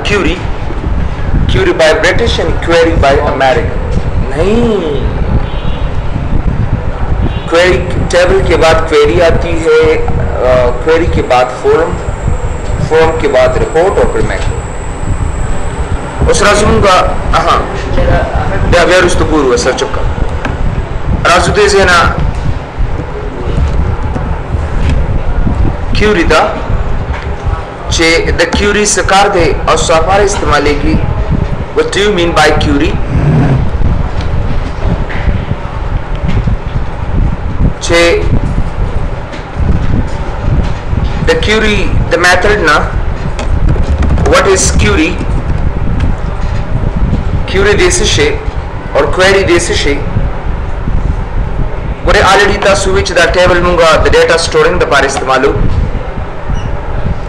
Curie, query by British and query by American. नहीं, query table के बाद क्वेरी आती है, क्वेरी के बाद फोरम, फोरम के बाद रिपोर्ट और फिर मैक्रो। उस राजूंगा हाँ या रुस्तु पूर्व सर चुका राजू दे से ना क्यूरी दा चे द क्यूरी सकार दे और सफार इस्तेमाल की। What do you mean by query? चे the query the method ना what is query? क्यूरी देश से और क्वेरी देश से गुरे ऑलरेडी ता स्विच द टेबल मुंगा द डेटा स्टोरिंग द पार इस्तेमालू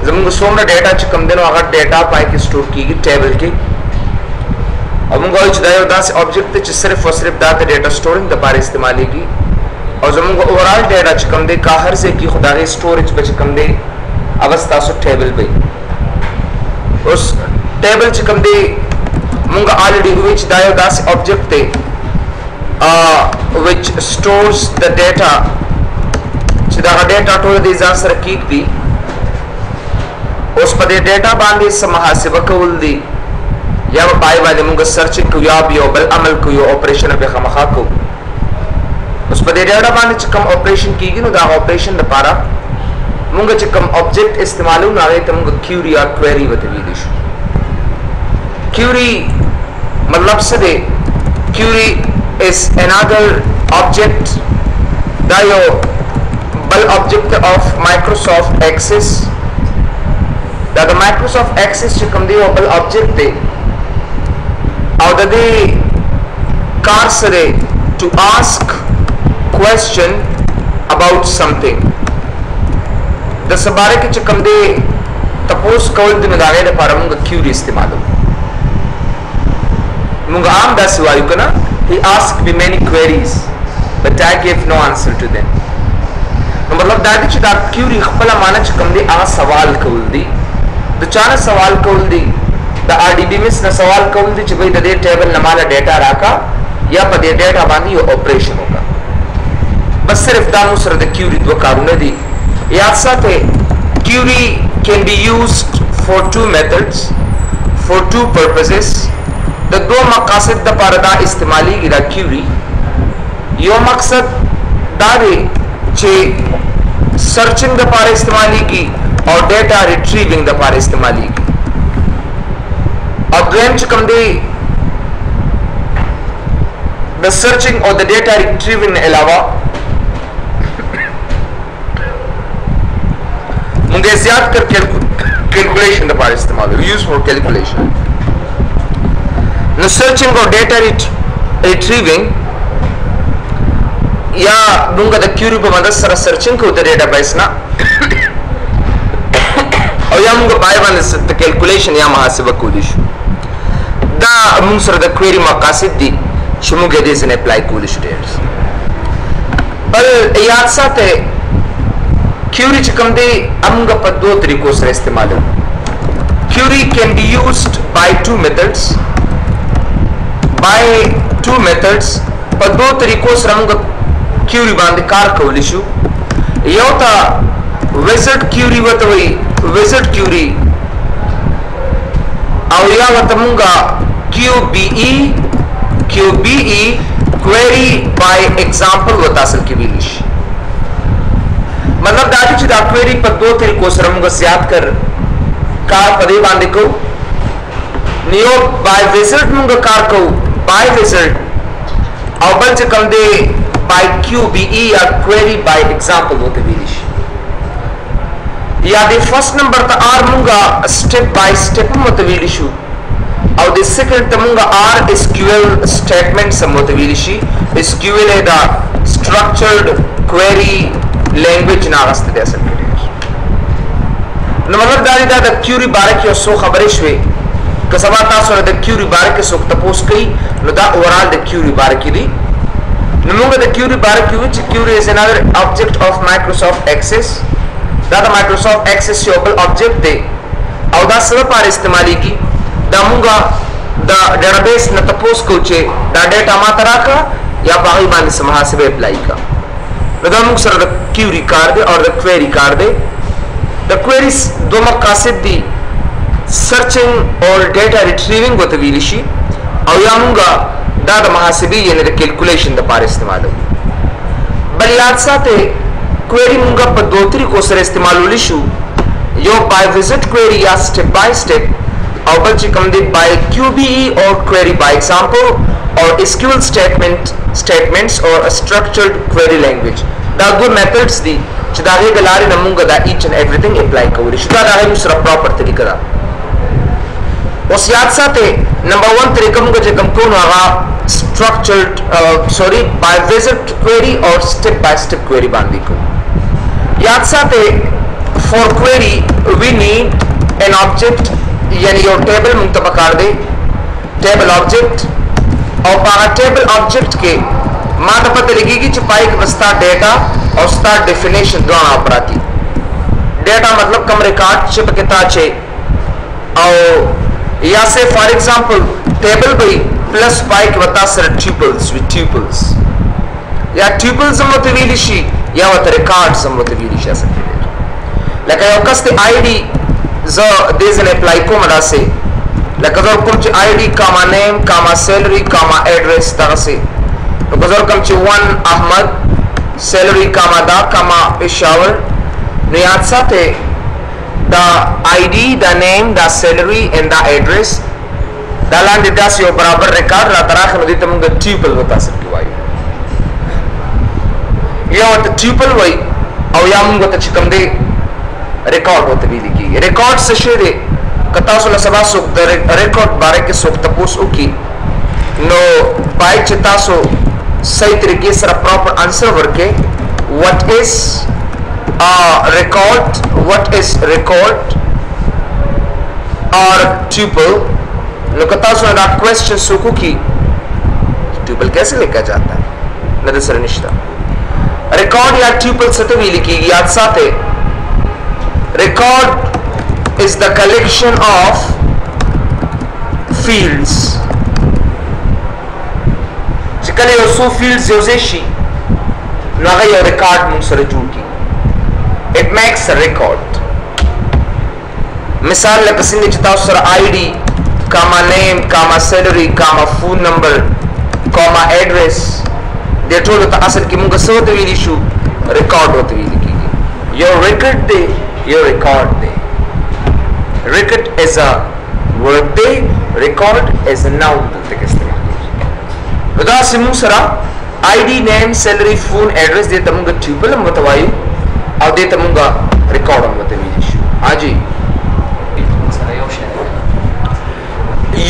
जमुंगा सोमना डेटा च कम देनो अगर डेटा पाई के स्टोर की टेबल की और मुंगा इच दायो दास ऑब्जेक्ट च सिर्फ और सिर्फ द डेटा स्टोरिंग द पार इस्तेमाली की और जमुंगा ओवरऑल डेटा च कम दे काहर से की खुदा के स्टोरेज बच कम दे अवस्था सो टेबल पे उस टेबल च कम दे मुंगा already which dayo das object te which stores the data chida data to the answer kick di us pade data bandi samahasiba kul di ya bai wale मुंगा searching को या भी बल अमल को यो operation पे खमखा को उस पदे data बंद चिकम operation की नो दा operation द पारा मुंगा चिकम object इस्तेमालू ना आगे तो मुंगा query और query बतवी दिश query मतलब से दे query is another object दायो बल object of Microsoft Access दा द Microsoft Access चिकम दे बल object दे और दे कार से दे to ask question about something the सबारे के चिकम दे तपोस कौल दिन दागे दे पारा मुंगा query इस्तेमालू मुंगा आम दा सिवायु कना he asked me many queries but I gave no answer to them मतलब दादी चिदा क्यूरी खपला माना चिकम दे आ सवाल कौल दी द चाना सवाल कौल दी द आरडीबी में न सवाल कौल दी चिबई दे टेबल नमाला डेटा राका या पदे डेटा बांधी यो ऑपरेशन होगा बस सिर्फ दामु सर द क्यूरी दो कारुने दी याद साथे query can be used for two methods for two purposes द दो मकासद द पारदा इस्तेमाली गिरा क्यूरी यो मकसद दारे चे सर्चिंग द पार इस्तेमाली की और डेटा रिट्रीविंग द पार इस्तेमाली की और द्वेम चकम दे द सर्चिंग और द डेटा रिट्रीविंग के अलावा मुंगे ज्यादा कर कैलकुलेशन द पार इस्तेमाल यूज फॉर कैलकुलेशन न सर्चिंग और डेटा रिट्रीविंग या मुंगा द क्यूरी पे मदद सर सर्चिंग को द डेटाबेस ना और या मुंगा बाय वन द कैलकुलेशन या महासिबा कोलिश दा मुंग सर द क्वेरी मकासद दी शुमुगे दे से अप्लाई कोलिश डेट्स बल याद साथ है क्यूरी चिकम दे अमुंगा पर दो तरीकों से इस्तेमाल हो query can be used by two methods by two methods पर दो तरीकों से हम क्यूरी बांध कार कवलिशु यो था विजिट क्यूरी वतवई विजिट क्यूरी और या वतमुंगा QBE query by example वतासल की बिलिश मतलब दादी चिदा क्वेरी पर दो तरीकों से हम ज्यादा कर कार पदे बांधे को नियो by visit मुंगा कार को by result और बल से कम दे by QBE या query by example होते बिलिश या दे फर्स्ट नंबर ता आर मुंगा स्टेप बाय स्टेप होते बिलिशु और दे सेकंड ता मुंगा आर SQL स्टेटमेंट सम होते बिलिशी SQL है दा structured query language नागस्त दे असल मतलब दारी दा द क्यूरी बारे की सो खबरिश वे कसबा तासो द क्यूरी बारे के सोक तपोस कई नो दा ओवरऑल द क्यूरी बारे की दी नमुंगा द क्यूरी बारे की which query is another object of Microsoft Access दा द Microsoft Access योबल ऑब्जेक्ट दे और दा सब पार इस्तेमाली की دا مونږه دا ډیټابیس نه تاسو کو چې دا ډیټا ما تراکا یا باغی باندې سمحاسبه اپلای کا نو دا موږ سره د کیوري کار دی او د کويري کار دی د کويریز دوه مقاصد دي سرچینګ او ډیټا ریټریوینګ وته ویل شي او یا موږ دا د محاسبه یعنی د کیلکولیشن د لپاره استعمالو بل یاد ساته کويري موږ په دوه طریقو سره استعمالول شو یو بای وزټ کويري یا سټپ بای سټپ او بل چې کوم دی بای QBE or query by example or SQL statements or a structured query language دا دوه میتھډز دي چې دا غي غلاري نمونګه دا each and everything apply کولی شي دا راځي سره پراپر طریقه دا اوس یاد ساته نمبر 1 طریقه موږ چې کوم کو هغه structured by visit query or step by step query باندې کو یاد ساته for query we need an object یعنی یو ټیبل موږ ته پکار دی ټیبل آبجیکټ او په ټیبل آبجیکټ کې ما ته پته لګیږي چې پای کې وستا ډیټا او ستا ډیفینیشن دوه اپراتی ډیټا مطلب کوم ریکارډ چې پکې تا چې او یا سے فار ایگزامپل ټیبل به پلس پای کې وتا سره ټیپلز وذ ټیپلز یا ټیپلز هم ته ویل شي یا وته ریکارډز هم ته ویل شي لکه یو کس ته آی ډي زه دې ځنه اپلای کوم راځي لکه زه کوم چې آی ډي کاما نیم کاما سیلری کاما ایڈریس تاسو نو زه کوم چې 1 احمد سیلری کاما دا کاما پېښور نو یاد ساته دا آی ډي دا نیم دا سیلری ان دا ایڈریس دا لاندې تاسو یو برابر ریکارډ را تراخ نو دې ته موږ ټیپل وتا سر کې وایو یا ته ټیپل وای او یا موږ ته چې کوم دی ریکارډ وته ویل کی ریکارډ څه شی دی کتا سره سبا سو د ریکارډ باره کې سو تاسو کی نو پای چې تاسو صحیح طریقې سره پراپر انسر ورکې what is record or tuple نو کتا سره دا کوېسچن سو کی ټیپل کیسے لکھا جاتا ہے نہ سر نشتا ریکارڈ یا ٹیپل څه ته ویل کی یاد ساته record is the collection of fields چې کله یو څو fields یو ځای شي نو هغه یو ریکارډ موږ سره جوړ کی it makes a record مثال لکه څنګه چې تاسو سره ID کاما name کاما salary کاما phone number کاما address دې ټول ته اصل کې موږ څه ته ویل شو ریکارډ وته ویل کیږي یو ریکارډ دی your record day record is a word day record is a noun tek istemal wada simu sara id name salary phone address de tamunga tuple mutawai aw de tamunga record mutawi shu haji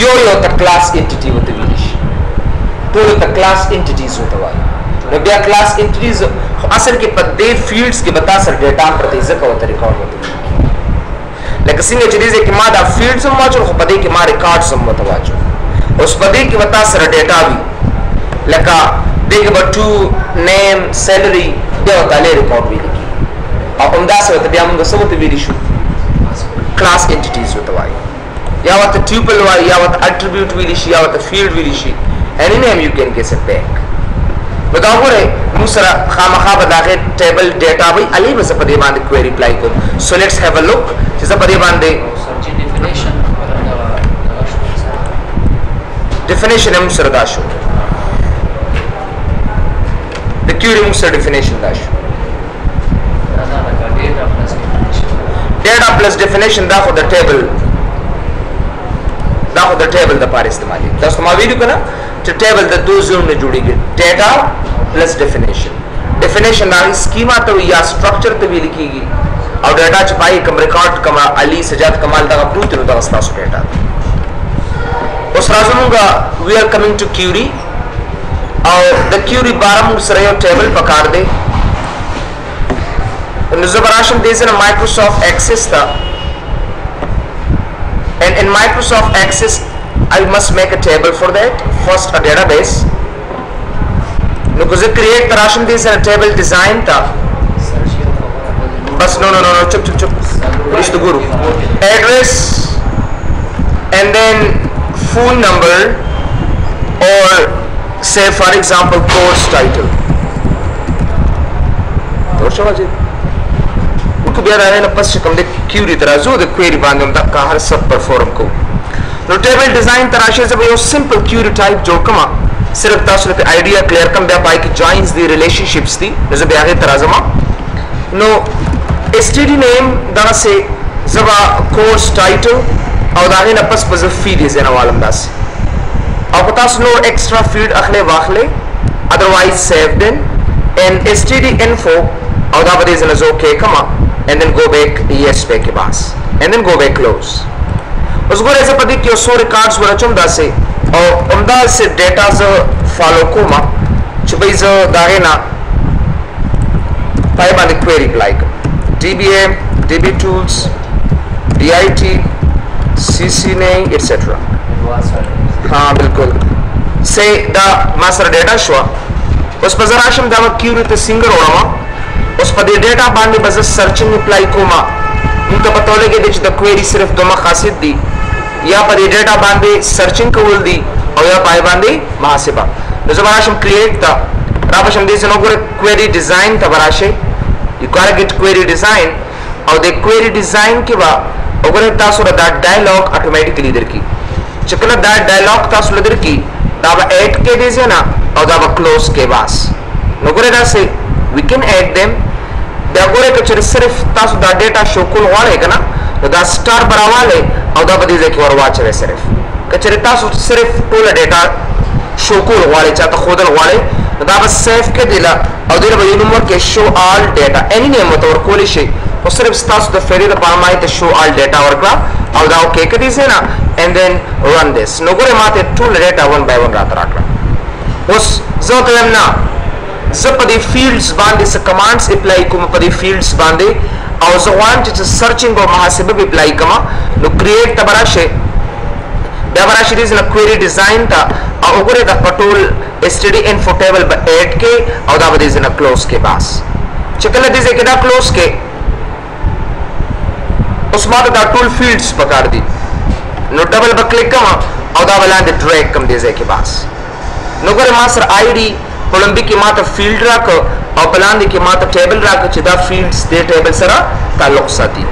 yo ta class entity mutawi shi to ta class entities mutawai بیا کلاس انټریز اصل کې په دې فیلډز کې بتا سر ډیټا پرته ځکه وته ریکارډ وته لکه څنګه چې دې کې ما دا فیلډز هم واچو خو په دې کې ما ریکارډز هم وته واچو اوس په دې کې وتا سر ډیټا وی لکه دې کې به ټو نیم سیلری دا وته لري ریکارډ وی کی او هم دا څه وته بیا موږ څه وته ویل شو کلاس انټیټیز وته وای یا وته ټیوپل وای یا وته اټریبیوټ ویل شي یا وته فیلډ ویل شي any name you can get it back بدا غره نو سره خامخا بداغه ټیبل ډیټا وی علی بس په دې باندې کوئری اپلای کو سو لیټس هاف ا لوک چې په دې باندې ډیفینیشن هم سره دا شو د کوئری هم سره ډیفینیشن دا شو ډیټا پلس ډیفینیشن دا خو د ټیبل د پاره استعمالي تاسو ما ویډیو کنه چې ټیبل د دوه زون نه جوړیږي ډیټا پلس ډیفینیشن دا سکیما ته یا سټرکچر ته ویل کیږي او ډیټا چې پای کوم ریکارډ کما علي سجاد کمال دا پروت نو دا تاسو ډیټا اوس راځمږه وی آر کمینګ ټو کوئری او د کوئری بارم سره یو ټیبل پکار دی نو زبراشم دې سره مایکروسافټ ایکسس تا and in Microsoft Access I must make a table for that first a database no because it create tarashim this a table design ta bas no chup reach the guru address and then full number or say for example course title तो शवाजी उनको बिया रहने न पस कम दे क्यूरी तराजू दे क्वेरी बांधम तक का हर सब परफॉर्म को नो टेबल डिजाइन तराशे जब यो सिंपल क्यूरी टाइप जो कमा सिर्फ तासुल पे आइडिया क्लियर कम बिया पाई की जॉइंस दी रिलेशनशिप्स दी जब बिया के तराजमा नो एसटीडी नेम दा से जबा कोर्स टाइटल और दागे न पस पस फीड इज ना वालम दास और पतास नो एक्स्ट्रा फीड अखले वाखले otherwise saved in and std info और दा बदे इज जो के कमा and then go back yes पे के पास and then go back close उस गोरे से पति क्यों सो रिकॉर्ड्स वाला चुम्दा से और उम्दा से डेटा जो फॉलो को मा चुबई जो दागे ना पाए बांधे query like dba db tools dit cc ने etc हाँ बिल्कुल से दा मास्टर डेटा शो उस पर जरा शम दावा क्यूरी ते सिंगर होना उस पर डेटा बांधे बस सर्चिंग अप्लाई को मा उनका पता लगे दिच द क्वेरी सिर्फ दो मकासद दी या पर डेटा बांधे सर्चिंग को बोल दी और या पाए बांधे महासिबा तो जब आराशम क्रिएट था राबशम दे जनो को क्वेरी डिजाइन था बराशे you gotta get query design और दे क्वेरी डिजाइन के बाद अगर तासुर दैट डायलॉग ऑटोमेटिकली इधर की चकना दैट डायलॉग तासुर इधर की दावा ऐड के दीजिए ना और दावा क्लोज के पास नगरे दा से we can add them दागोरे कचरे सिर्फ तासु दा डेटा शो कुल वाले का ना तो दा स्टार बरावाले और दा बदी देखिए और वाच रहे सिर्फ कचरे तासु सिर्फ टोला डेटा शो कुल वाले चाहता खोदल वाले तो दा बस सेव के दिला और दिला बदी नंबर के show all data any name तो और कोली शे और सिर्फ तासु दा फेरी दा पामाई तो शो ऑल डेटा और का और दा ओके के दीजिए ना and then run this नगोरे माते टोला डेटा one by one रात रात उस जो तो ना जब पदी फील्ड्स बांधे से कमांड्स अप्लाई को पदी फील्ड्स बांधे और जो वांट इज सर्चिंग और महासिबा भी अप्लाई कमा नो क्रिएट तबराशे दबराशे इज न क्वेरी डिजाइन था और ओगरे the control STD info table ब ऐड के और दा बदी न क्लोज के पास चकल दिसे के दा क्लोज के उस मात दा टूल फील्ड्स पकड़ दी नो डबल ब क्लिक कमा और दा वाला दे ड्रैग कम दिसे के पास नो करे मास्टर आईडी कोलंबी की माता फील्ड रख और पलांदी की माता टेबल रख चिदा फील्ड्स दे टेबल सरा ताल्लुक साथी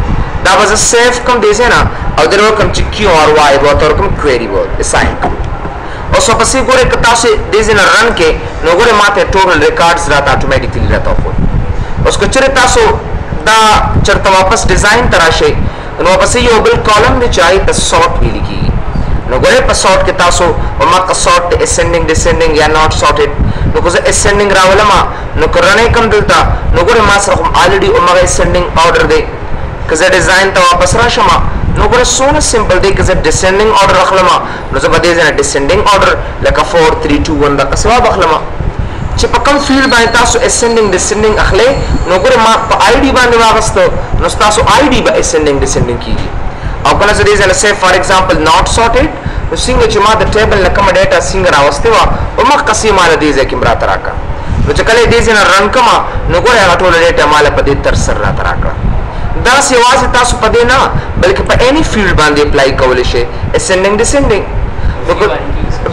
दा वाज सेव कम देसे ना और देरो कम क्यू और वाई बहुत और कम क्वेरी बहुत असाइन और सो पसी गोरे कता से देसे ना रन के नो गोरे माते टोटल रिकॉर्ड्स रहता ऑटोमेटिकली रहता हो उसको चरिता सो दा चरता वापस डिजाइन तराशे नो पसी यो बिल कॉलम में चाहिए तो सॉर्ट भी लिखी नो गोरे पर सॉर्ट के तासो और मा का सॉर्ट असेंडिंग डिसेंडिंग या नॉट सॉर्टेड नो को असेंडिंग रावलमा नो करने कम दिलता नो गोरे मा सर हम ऑलरेडी उमा असेंडिंग ऑर्डर दे कजे डिजाइन तो वापस राशमा नो गोरे सोना सिंपल दे कजे डिसेंडिंग ऑर्डर रखलमा नो जो बदे जना डिसेंडिंग ऑर्डर लाइक 4 3 2 1 दा कसवा बखलमा चिपकम फील्ड बाय तासो असेंडिंग डिसेंडिंग अखले नो गोरे मा आईडी बांधे वागस्तो नो तासो आईडी बा असेंडिंग डिसेंडिंग की और कल से जना से फॉर एग्जांपल नॉट सॉर्टेड सिंग जमा द टेबल न कम डेटा सिंगर अवस्थे वा उमा कसीमाल दीजे किमरा तराका नो चकले दीजे न रन कमा नो गोरे आटोल डेटा माल पदे तरसर रा तराका दास यवाज तासु पदे ना बल्कि पर एनी फील्ड बांधे अप्लाई कवले शे असेंडिंग डिसेंडिंग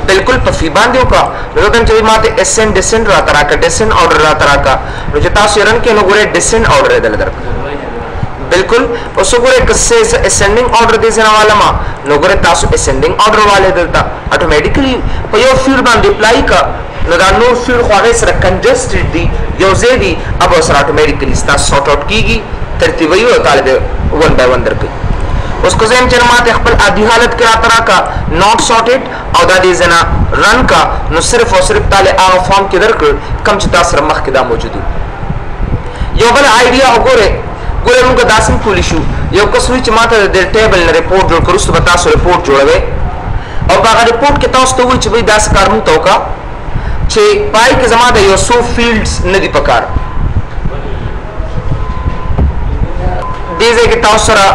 बिल्कुल पफी बांधे का नो तन चली माते असेंड डिसेंड रा तराका डिसेंड ऑर्डर रा तराका नो जतासु रन के नो गोरे डिसेंड ऑर्डर दल दर बिल्कुल उसको गोरे कसे असेंडिंग ऑर्डर दे जना वाला मा नो गोरे तासु असेंडिंग ऑर्डर वाले दलता ऑटोमेटिकली पयो फील्ड बांधे अप्लाई का नो दा नो फील्ड खाने सर कंजेस्टेड दी योजे दी अब उस ऑटोमेटिकली स्टा सॉर्ट आउट कीगी तरतीब ही होता है वन बाय वन दर के उसको जेम चरमाते खपल आधी हालत करा तरह का नॉट सॉर्टेड और दा दी जना रन का नो सिर्फ और सिर्फ ताले आ फॉर्म के दर कम चिता सर मख के दा मौजूद यो बल आईडिया गोरे गोरे मुको दासिम पुलिशु यो को स्विच माता दे टेबल ने रिपोर्ट जोड़ कर उस बता सो रिपोर्ट जोड़वे और बागा रिपोर्ट के तौस तो विच भी दास कारमु तो का छे पाई के जमा दे यो सो फील्ड्स नदी पकार दीजे के तौसरा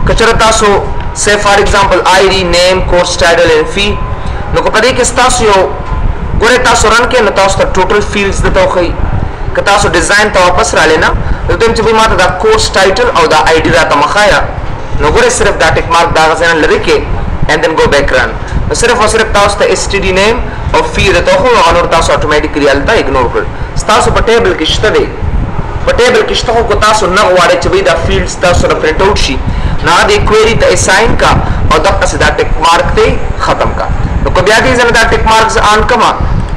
कचरता सो से for example ID name course title and fee no को पदे के तासो यो गोरे तासो रन के न तासो टोटल फील्ड्स दे तो खई कतासो डिजाइन तो वापस रा लेना तो तुम चबी माता दा कोर्स टाइटल और दा आईडी रा तमखाया नो गोरे सिर्फ दा टिक मार्क दा गजना लरे के and then go back run. نو صرف او صرف تاسو ته std name او fee د ته خو انور تاسو اتوماتیکلی الته اګنور کړ. تاسو په ټیبل کې شته دی، په ټیبل کې شته خو تاسو نه غواړئ چې دا فیلډز تاسو نه پرنٹ آوټ شي، نه د کوئری ته اساین کا او دغه څه دا ټیک مارک ته ختم کا. نو کو بیا دې زنه دا ټیک مارکس آن کما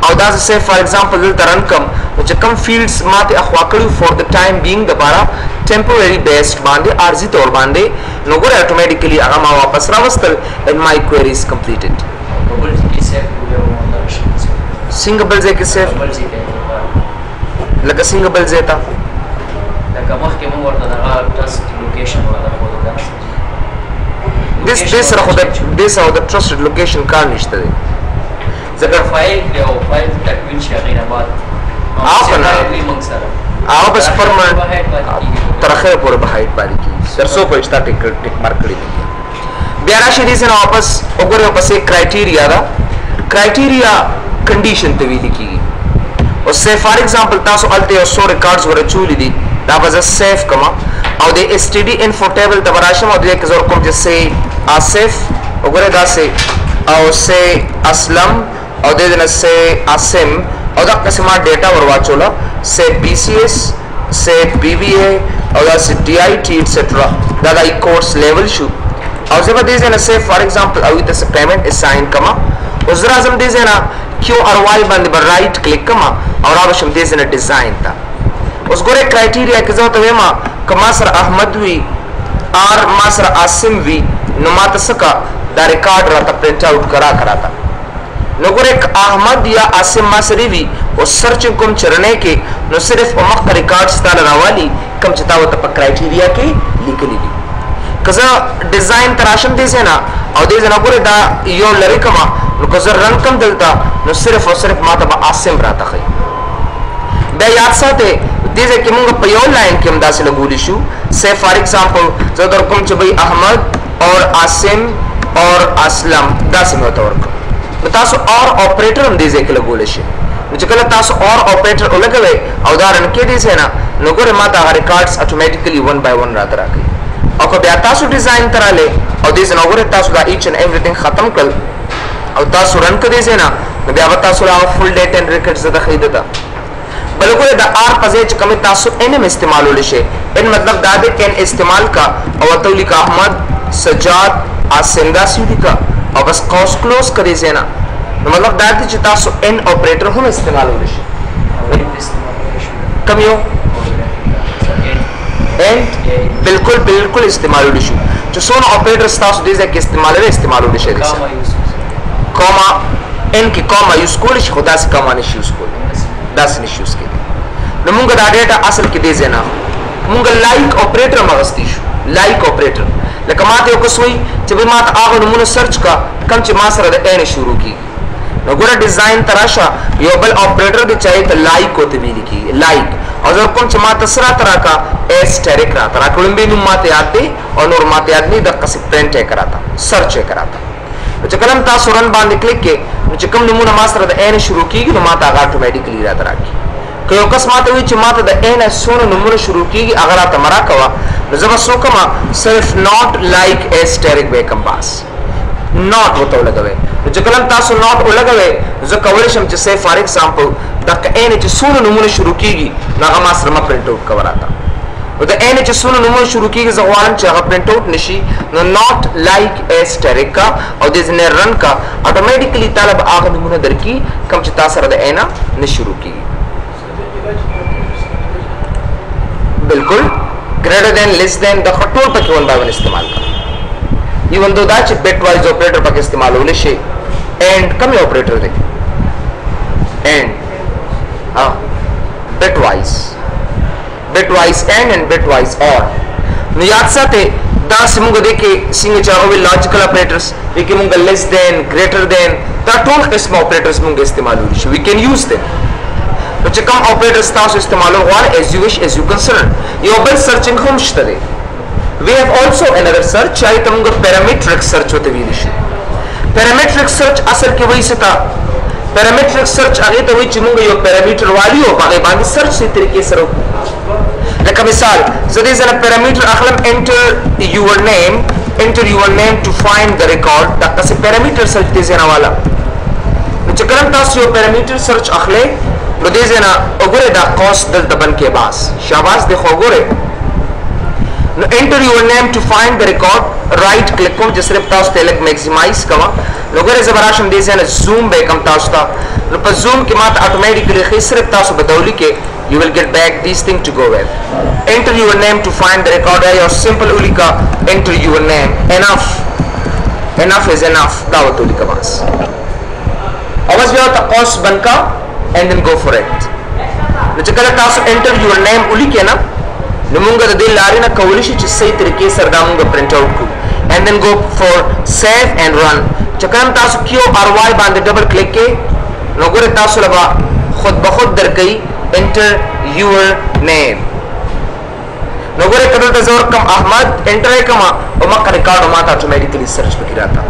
او دا سه فار ایگزامپل دلته رن کم چې کم فیلډز ماته اخوا کړو فور د ټایم بینګ د بارا ټیمپورری بیسډ باندې عارضی طور باندې نو ګور اتوماتیکلی هغه ما واپس راوستل and my query is completed. سنگبل ځای کې سیف لکه سنگبل ځای ته لکه مخکې موږ ورته دغه ټرسټ لوکیشن ورته ښودل دې سره خو د ټرسټډ لوکیشن کار نشته دی ځکه فایل دی او فایل تکمیل شي هغې نه بعد موږ سره هغه بس پرمنټ تر اخره پورې به هایټ پاتې کېږي تر څو پورې چې تا ټیک مارک کړی دی. بیا راشي دې سره واپس وګورئ پسې کرایټیریا ده، کرایټیریا کنډیشن ته ویل کېږي. او سه فار ایگزامپل تاسو الته یو 100 ریکارډز ورچولې دي دا به زه سیف کما او د std info table ته راشم او دې کې زور کوم چې سه آصف وګورئ دا سه او سه اسلم او دې نه سه اسم او دا قسمه ډیټا ورواچولا سه bcs سه bva او دا سه dit etc دا د کورس لیول شو او زه به دې نه سه فار ایگزامپل او دې سه پیمنٹ اساین کما او زرا اعظم دې نه QRY باندې به رائټ کلیک کما او را بشم دې نه ډیزاین تا. اوس ګوره کرایټیریا کې زه ته وایم کما سره احمد وی اور ما سره عاصم وی نو ما تسکا دا ریکارډ راته پرنٹ آوټ کراتا نو ګوره احمد یا عاصم ما سره وی او سرچ کوم چرنه کې نو صرف مخ ریکارډ ستاله راوالي کم چې تا وته په کرایټیریا کې لیکلي دي. کزه ډیزاین تراشم دې نه او دې نه ګوره دا یو لری کما نو کزه رن کم دلتا نو صرف او صرف ما ته عاصم راته خي. بیا یاد ساته دې چې موږ په یو لاین کې هم داسې لګولې شو سه فار ایگزامپل زه در کوم چې بھئی احمد اور عاصم اور اسلم داسې مو ته ورکړم نو تاسو اور اپریټر هم دې ځکه لګولې شي نو چې کله تاسو اور اپریټر ولګوي او دا رن کې دې نه نو ګوره ما ته ریکارډز اتوماتیکلی 1 by 1 راته راکړي او که بیا تاسو ډیزاین تراله او دې نه ګوره تاسو دا ایچ اینڈ ایوریثینګ ختم کړ او تاسو رن کړئ نه نو بیا تاسو لا فل ډیټا اینڈ ریکارډز ته خېده تا بلکې دا آر پځې چې کوم تاسو انم استعمالول شي ان مطلب دا د ان استعمال کا او تولی کا احمد سجاد اسندا سیدی کا او بس قوس کلوز کړئ زینا نو مطلب دا چې تاسو ان اپریټر هم استعمالول شي کوم یو ان بالکل استعمالول شي چې څونه اپریټر تاسو دې ځکه استعمالول شي کوما ان کې کوما یوز کول شي خدا سے کوما نشي یوز کول داس نشي یوز کړي نو موږ دا ډیټا اصل کې دې زینا موږ لایک اپریټر مغستی شو لایک اپریټر لکه ماته یو کوسوي چې به ماته هغه نمونه سرچ کا کم چې ما سره د ان شروع کی نو ګوره ډیزاین تراشه یو بل اپریټر دی چاہیے ته لایک کوته ویل کی لایک او زه کوم چې ماته سره ترا کا اسټریک را ترا کوم به نو ماته یاد دی او نور ماته یاد نه د قصې پرنٹ کراتا سرچ کراتا چې کلم تاسو رن باندې کلیک کې چې کوم نمونه ما سره د ان شروع کیږي نو ماته هغه اتوماتیکلی را تراکی که یو کس ماته وی چې ماته د ان سونه نمونه شروع کیږي هغه راته مرا کوا نو زه به سوکما صرف ناٹ لایک اسټریک بیکم باس ناٹ وته لګوي چې کلم تاسو ناٹ ولګوي زه کولای شم چې سه فار ایگزامپل د ان چې سونه نمونه شروع کیږي نو هغه ما سره ما پرنٹ آوټ کوراتا او د ان چې سونه نمونه شروع کیږي زه غواړم چې هغه پرنٹ آوټ نشي نو ناٹ لایک اسټریک کا او د نه رن کا اتوماتیکلی طالب هغه نمونه درکې کم چې تاسو سره د ان نه شروع کیږي بالکل greater than less than د خطول په ټول باندې استعمال کړه ایون دو دا چې بیٹ وایز اپریټر پکې استعمال ولې شي اینڈ کوم اپریټر دی اینڈ بیٹ وایز اینڈ بیٹ وایز اور نو یاد ساته دا سیمګه د کې څنګه چاغوي لاجیکل اپریټرز د کې موږ less than greater than دا ټول قسم اپریټرز موږ استعمال ولې شي we can use them نو چې کوم اپریټرز تاسو استعمالو غواړئ as you wish as you concern یو بل سرچینګ هم شته دی we have also another search چاہیے ته موږ parametric search وته ویل شي parametric search اصل کې وایي ستا parametric search هغه ته وایي چې موږ یو parameter والی او هغه باندې search سي طریقې سره لکه مثال زه دې زنه parameter اخلم enter your name enter your name to find the record دا قصه parameter search دې زنه والا نو چې کله تاسو یو parameter search اخلي نو دې زنه وګوره دا قوس دلته بن کې باس شاباش دې خو وګوره نو enter your name to find the record right click کوم چې صرف تاسو ته لګ maximize کوا نو وګوره زبراشم دې زنه zoom به کم تاسو ته نو په zoom کې ماته automatically خې صرف تاسو بدولي کې you will get back these things to go with. Enter your name to find the record. Your simple ulika. Enter your name. Enough. Enough is enough. Dawat ulika bas. Awas bhi aata qas banka and then go for it. Nachakala tasu enter your name ulike na. Numunga da dil lari na kawlishi chi sahi tarike sardamunga print out ku. And then go for save and run. Chakalam tasu kyo RY bande double click ke. Nogore tasu laba khud bakhud dar kai. Enter your name. नगोरे कदल तज़ोर कम अहमद enter कमा उमा का रिकॉर्ड उमा ता automatically search पे किया था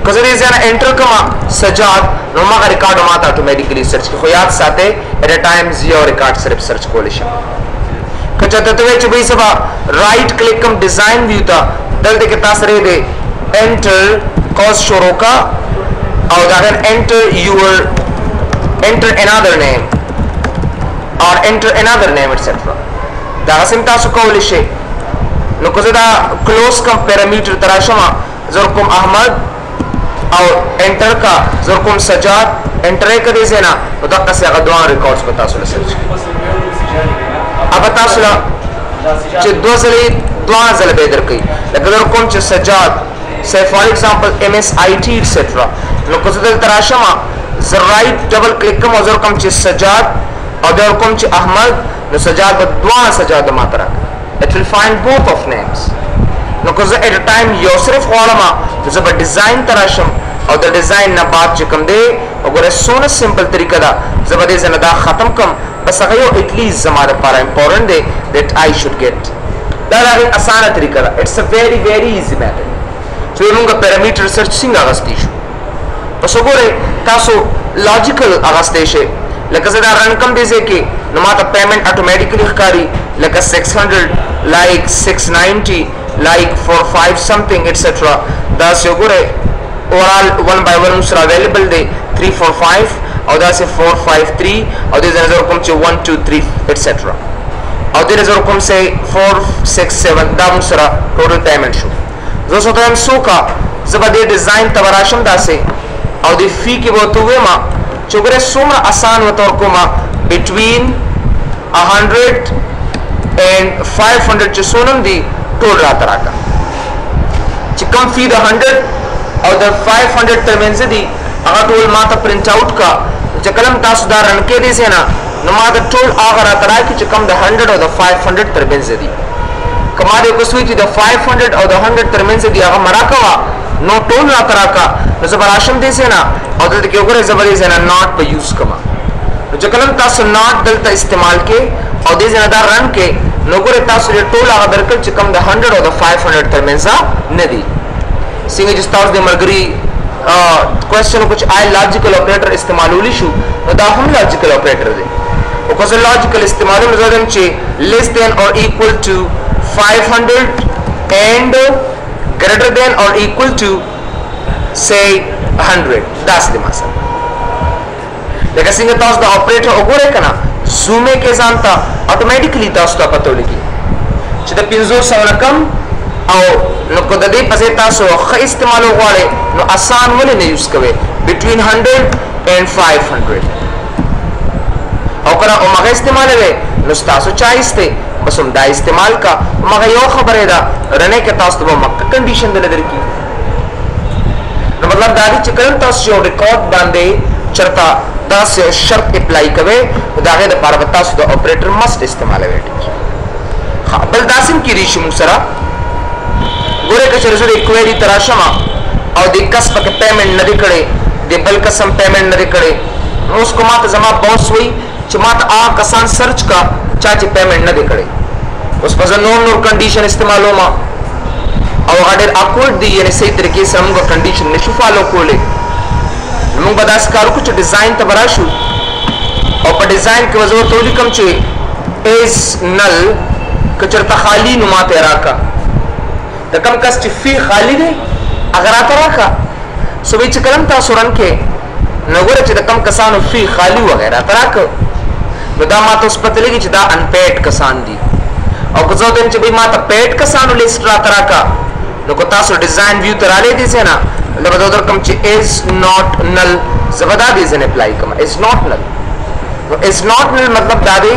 कज़रे ज़्यादा enter कमा सजाद उमा का रिकॉर्ड उमा ता automatically search के खुयात साथे at a time zero record सिर्फ search कोलिशा कचाते तो वे चुबई सबा right click कम design view था दल दे के तासरे दे enter cause शोरों का और दाखिल enter another name or enter another name etc. Da qasim tasu qawli shay no kozada close kam parameter tarashama zarkum ahmad aw enter ka zarkum sajad enter ka dizena to da qasi gadwan records bata su search abata su che dwa zale bedar kai la zarkum che sajad say for example msit etc. no kozada tarashama the right double click kam zarkum che sajad other come to Ahmad no sajad but dua sajad matara it will find both of names no cause at a time yosrif walama so but design tarasham or the design na baat chikam de agar sona simple tarika da zabade zanada khatam kam bas agayo at least zamare para important de that I should get that are asana tarika da it's a very easy method so yunga parameter search singa agastishu bas agore taso logical agastishe like as a run come they say ki no mata payment automatically khari like a 600 like 690 like 45 something etc. that's yogure overall one by one usra available de 345 or that's a 453 or there's another come to 123 etc. or there is come say 467 da usra total payment show so so time so ka zabade design tabarasham da se or the fee ki botu we ma चुगरे सुमरा आसान वतौर कुमा between 100 and 500 चुसोनम दी टोल राता राका चिकम फी द 100 और द 500 तरमें से दी अगर टोल माता प्रिंट आउट का चकलम तासुदार रनके दी से ना नमाता टोल आगर राता राकी चिकम द 100 और द 500 तरमें से दी कमारे को स्वीच द 500 और द 100 तरमें से दी अगर मराकवा नो टोल राता राका no zabarasham de se na aur dalta ke ugare zabari se na not pe use kama no jakalam tasu not dalta istemal ke aur de se na da run ke no ugare tasu de tool aga darkal chikam the 100 or the 500 termenza nadi singe just tasu de margari question kuch I logical operator istemal uli shu no da hum logical operator de o ko logical istemal no zadam che less than or equal to 500 and greater than or equal to say 100 that's the masala like singe taas the operator ogore kana zoom ke zanta automatically taas to pato ligi chida pinzo sawnakam au no ko dade pase taso kha istemalo wale no asan wale ne use kave between 100 and 500 au kana o maga istemale no taso chaiste bas um da istemal ka maga yo khabare da rane ke taas to makka condition de ladar ki मतलब दादी चिकन तास जो रिकॉर्ड बांधे चरता तास शर्त अप्लाई करे दागे द पारबता सु the operator must इस्तेमाल है हां बल दासिम की रिश मुसरा गोरे के चरसो क्वेरी तराशमा और द कसब के पेमेंट न दिकड़े द बल कसम पेमेंट न दिकड़े उसको मात जमा बाउंस हुई चमात आ कसान सर्च का चाची पेमेंट न दिकड़े उस पर नो कंडीशन इस्तेमाल हो मा और अगर अकॉर्ड दी यानी सही तरीके से हमको कंडीशन ने फॉलो कोले हम बदास कार कुछ डिजाइन तबराशु और पर डिजाइन के वजह तो लिखम चे इज नल कचरता खाली नुमा तेरा का د کم کس چې فی خالی دی هغه راته راکړه سو وی چې کلم تاسو رن کې نو ګوره چې د کم کسانو فی خالی وغیره راته راکړه نو دا ما ته اوس پته لګي چې دا انپیډ کسان دي او که زه وایم چې بھائی ما ته پیډ کسانو لیست راته راکړه نو که تاسو ډیزاین ویو ته رالی دي نه نو به در کوم چې از ناٹ نل زه به دا ډیزاین اپلای کوم از ناٹ نل نو از ناٹ نل مطلب دا دی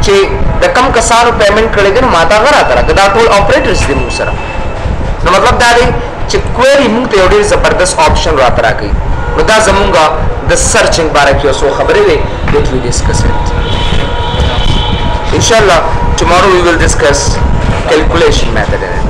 چې د کم کسانو پیمنټ کړی دی نو ما ته هغه راته راکړه دا ټول اپریټرز دي موږ سره نو مطلب دا دی چې کوئري موږ ته یو ډېر زبردست آپشن راته راکوي نو دا زمونږه د سرچنګ باره کې یو څو خبرې وې that we discuss it inshallah tomorrow we will discuss calculation method